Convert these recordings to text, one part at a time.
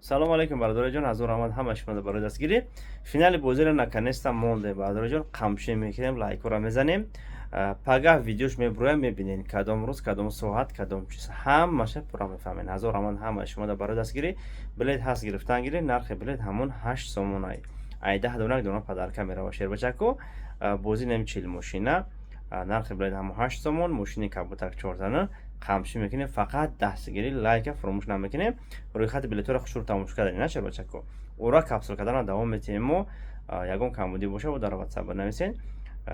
سلام علیکم برادر جان، حضور آمد همه شما برای دستگیری فینال بازی را نکنستم مونده. برادر جان قمشی میکنیم، لایک را میزنیم. پگاه ویدیوش میبرویم، میبینین کدام روز کدام ساعت کدام چیز همشه پورا میفهمین. حضور آمد همه شما برای دستگیری بلیت هست گرفتن گیری. نرخ بلیت همون 8 سومون ای 10 دونه پدرکه میره و شیر بچکو بازی نمی 40 ماشینه. نرخ بلیت همون 8 سومون. ماشین کبوتر 14 قمشی میکنیم. فقط دستگیری لایک فراموش نمیکنیم. روی خط بلیط را خوشور تماشا کردین نه چه بچکو اورا کپسول کردن دوام میتیم و یگون کمبودی باشه و در واتساپ بنویسین.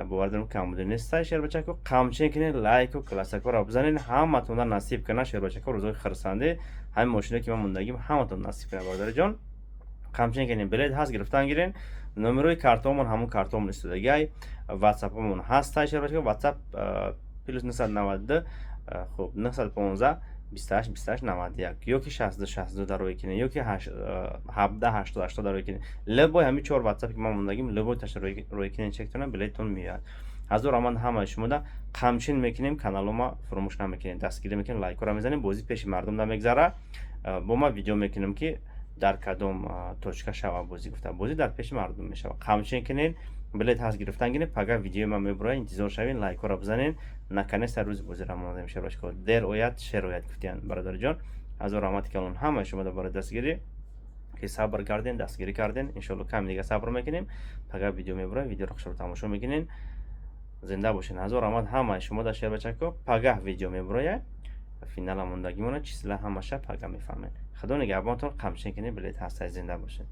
باوردم کمبودی نیست شیر بچکو قمچین کنین، لایک و کلاسیک را بزنین. همتون نصیب کنه شیر بچکو روزای خرسنده همین ماشینی که ما موندگیم همتون نصیب کنه برادر جان. قمچین کنین بلیط هست گرفتن گیرین. نمروی کارتومون همون کارتوم نیست دیگه. واتساپمون هست شیر بچکو واتساپ پلوس 992 خب 915 28 28 91 یکی 62 62 در روی کنه یکی 17 80 80 در روی کنه لبای همین چهار واتساپ که ما موندگیم لبای تاش روی کنه چک کنن بلیتون میاد. حضور آمد همه شما دا قمچین میکنیم. کانال ما فراموش نمیکنین، دستگیری میکنین، لایک را میزنین. بازی پیش مردم نمیگذره. با ما ویدیو میکنیم که در کدام توچکا شوا بازی گفته بازی در پیش مردم میشه. قمچین کنین بلیت هست گرفتن گیره. پگاه ویدیو ما میبره انتظار شوین، لایک را بزنین. نکنه سر روز بازی را مونده میشه باش که در اویت شر اویت گفتین برادر جان. از رحمت کلون همه شما در برای دستگیری که صبر کردین دستگیری کردین. ان کم دیگه صبر میکنیم. پگاه ویدیو میبره، ویدیو را خوشحال تماشا میکنین. زنده باشین. از رحمت همه شما در شیر بچکو پگاه ویدیو میبره. فینال موندگیمون چیزلا همشه پگاه میفهمین. خدا نگهبانتون. قمچین کنین بلیت هست. زنده باشین.